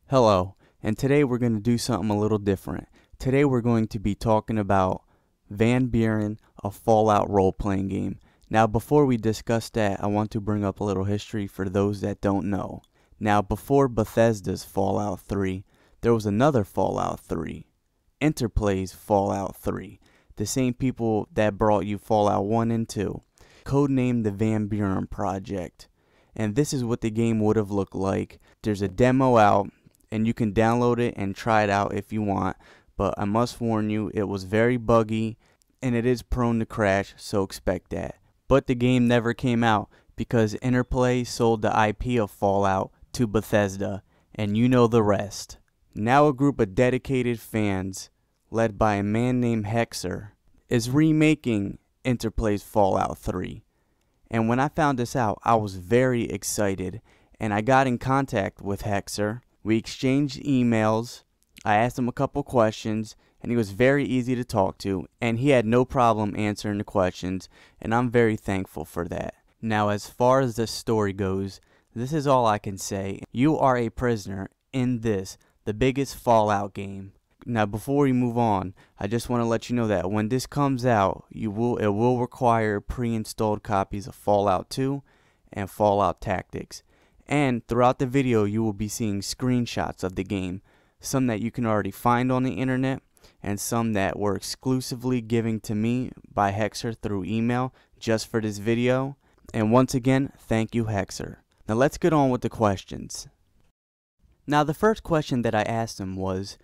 Hello, and today we're going to do something a little different. Today we're going to be talking about Van Buren, a Fallout role-playing game. Now before we discuss that, I want to bring up a little history for those that don't know. Now before Bethesda's Fallout 3, there was another Fallout 3, Interplay's Fallout 3, the same people that brought you Fallout 1 and 2, codenamed the Van Buren Project. And this is what the game would have looked like. There's a demo out, and you can download it and try it out if you want, but I must warn you, it was very buggy and it is prone to crash, so expect that. But the game never came out because Interplay sold the IP of Fallout to Bethesda, and you know the rest. Now a group of dedicated fans, led by a man named Hexer, is remaking Interplay's Fallout 3. And when I found this out, I was very excited, and I got in contact with Hexer. We exchanged emails, I asked him a couple questions, and he was very easy to talk to, and he had no problem answering the questions, and I'm very thankful for that. Now as far as the story goes, this is all I can say. You are a prisoner in this, the biggest Fallout game. Now before we move on, I just want to let you know that when this comes out, it will require pre-installed copies of Fallout 2 and Fallout Tactics. And throughout the video, you will be seeing screenshots of the game, some that you can already find on the internet, and some that were exclusively given to me by Hexer through email just for this video. And once again, thank you, Hexer. Now let's get on with the questions. Now the first question that I asked him was,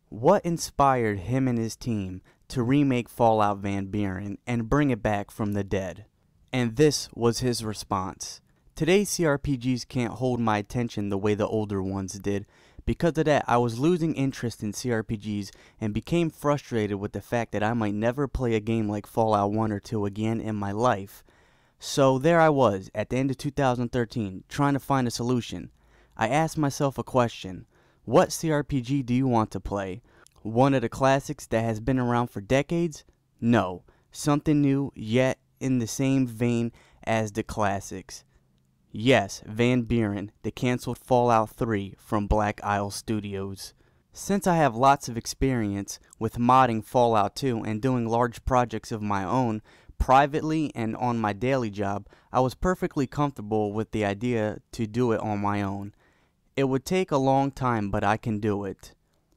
what inspired him and his team to remake Fallout Van Buren and bring it back from the dead? And this was his response. Today's CRPGs can't hold my attention the way the older ones did. Because of that, I was losing interest in CRPGs and became frustrated with the fact that I might never play a game like Fallout 1 or 2 again in my life. So there I was, at the end of 2013, trying to find a solution. I asked myself a question. What CRPG do you want to play? One of the classics that has been around for decades? No. Something new, yet in the same vein as the classics. Yes, Van Buren, the cancelled Fallout 3 from Black Isle Studios. Since I have lots of experience with modding Fallout 2 and doing large projects of my own, privately and on my daily job, I was perfectly comfortable with the idea to do it on my own. It would take a long time, but I can do it.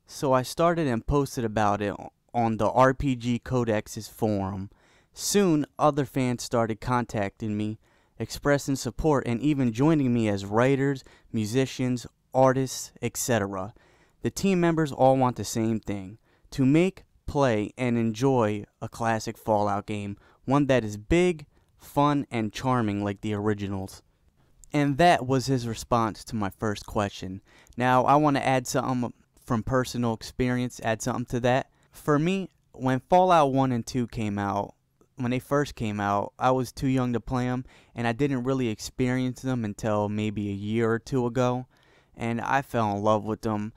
So I started and posted about it on the RPG Codex's forum. Soon, other fans started contacting me, expressing support and even joining me as writers, musicians, artists, etc. The team members all want the same thing, to make, play, and enjoy a classic Fallout game, one that is big, fun, and charming like the originals. And that was his response to my first question. Now I want to add something from personal experience, add something to that. For me, when Fallout 1 and 2 came out, when they first came out, I was too young to play them, and I didn't really experience them until maybe a year or two ago, and I fell in love with them.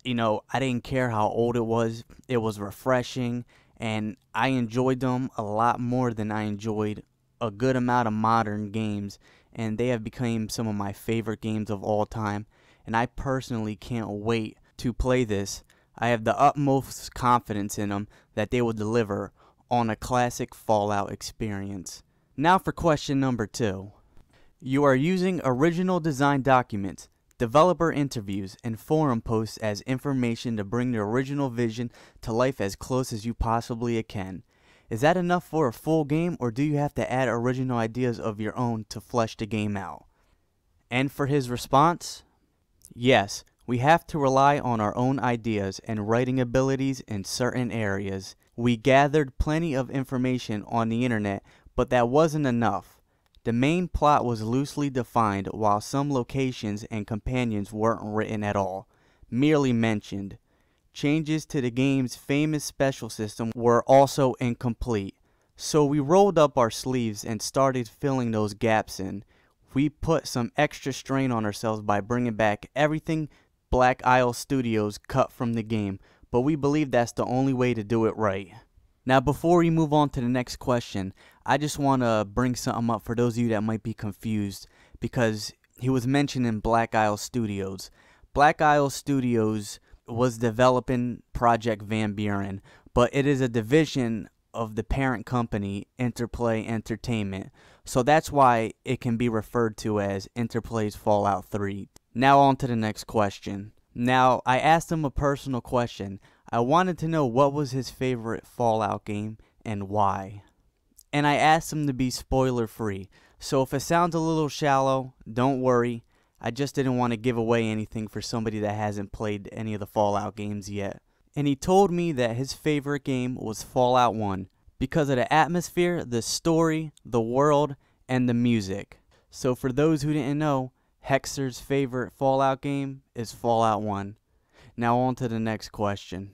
You know, I didn't care how old it was refreshing, and I enjoyed them a lot more than I enjoyed a good amount of modern games, and they have become some of my favorite games of all time, and I personally can't wait to play this. I have the utmost confidence in them that they will deliver on a classic Fallout experience. Now for question number 2. You are using original design documents, developer interviews, and forum posts as information to bring the original vision to life as close as you possibly can. Is that enough for a full game, or do you have to add original ideas of your own to flesh the game out? And for his response, yes, we have to rely on our own ideas and writing abilities in certain areas. We gathered plenty of information on the internet, but that wasn't enough. The main plot was loosely defined, while some locations and companions weren't written at all, merely mentioned. Changes to the game's famous special system were also incomplete, so we rolled up our sleeves and started filling those gaps in. We put some extra strain on ourselves by bringing back everything Black Isle Studios cut from the game, but we believe that's the only way to do it right. Now before we move on to the next question, I just want to bring something up for those of you that might be confused, because he was mentioning Black Isle Studios. Black Isle Studios was developing Project Van Buren, but it is a division of the parent company, Interplay Entertainment, so that's why it can be referred to as Interplay's Fallout 3. Now on to the next question. Now, I asked him a personal question. I wanted to know what was his favorite Fallout game and why. And I asked him to be spoiler free, so if it sounds a little shallow, don't worry. I just didn't want to give away anything for somebody that hasn't played any of the Fallout games yet. And he told me that his favorite game was Fallout 1 because of the atmosphere, the story, the world, and the music. So for those who didn't know, Hexer's favorite Fallout game is Fallout 1. Now on to the next question.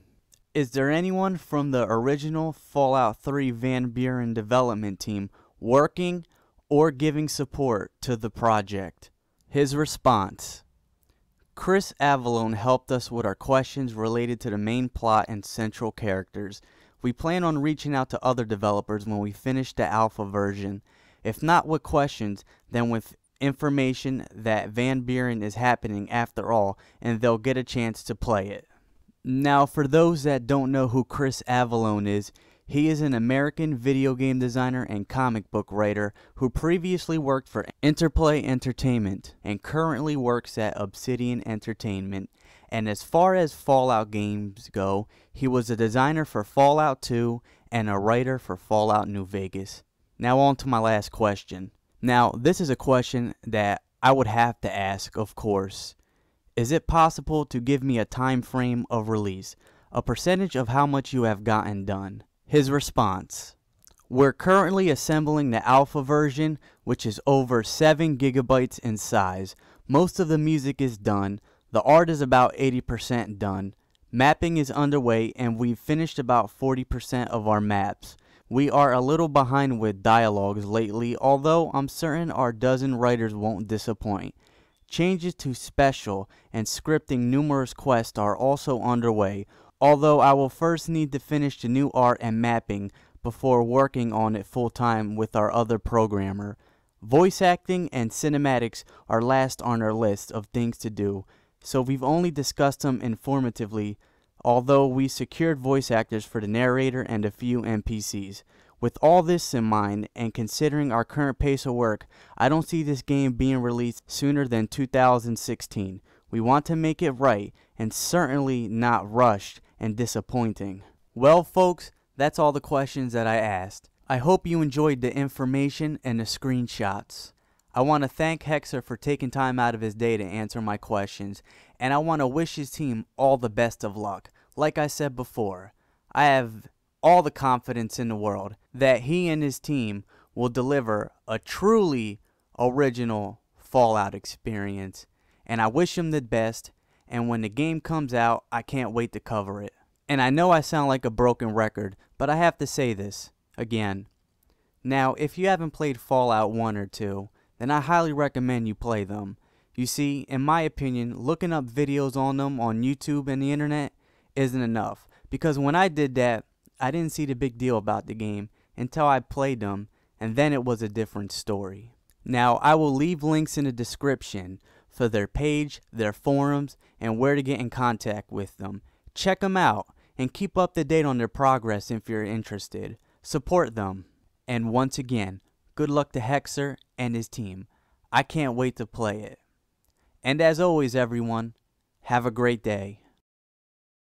Is there anyone from the original Fallout 3 Van Buren development team working or giving support to the project? His response: Chris Avallone helped us with our questions related to the main plot and central characters. We plan on reaching out to other developers when we finish the alpha version. If not with questions, then with information that Van Buren is happening after all, and they'll get a chance to play it. Now, for those that don't know who Chris Avallone is, he is an American video game designer and comic book writer who previously worked for Interplay Entertainment and currently works at Obsidian Entertainment. And as far as Fallout games go, he was a designer for Fallout 2 and a writer for Fallout New Vegas. Now on to my last question. Now, this is a question that I would have to ask, of course. Is it possible to give me a time frame of release, a percentage of how much you have gotten done? His response: we're currently assembling the alpha version, which is over 7 gigabytes in size. Most of the music is done. The art is about 80% done. Mapping is underway and we've finished about 40% of our maps. We are a little behind with dialogues lately, although I'm certain our dozen writers won't disappoint. Changes to special and scripting numerous quests are also underway, although I will first need to finish the new art and mapping before working on it full time with our other programmer. Voice acting and cinematics are last on our list of things to do, so we've only discussed them informatively, although we secured voice actors for the narrator and a few NPCs. With all this in mind, and considering our current pace of work, I don't see this game being released sooner than 2016. We want to make it right, and certainly not rushed and disappointing. Well folks, that's all the questions that I asked. I hope you enjoyed the information and the screenshots. I want to thank Hexer for taking time out of his day to answer my questions, and I want to wish his team all the best of luck. Like I said before, I have all the confidence in the world that he and his team will deliver a truly original Fallout experience, and I wish him the best, and when the game comes out, I can't wait to cover it. And I know I sound like a broken record, but I have to say this again. Now, if you haven't played Fallout 1 or 2, then I highly recommend you play them. You see, in my opinion, looking up videos on them on YouTube and the internet isn't enough, because when I did that, I didn't see the big deal about the game until I played them, and then it was a different story. Now, I will leave links in the description for their page, their forums, and where to get in contact with them. Check them out, and keep up to date on their progress if you're interested. Support them. And once again, good luck to Hexer and his team. I can't wait to play it. And as always everyone, have a great day.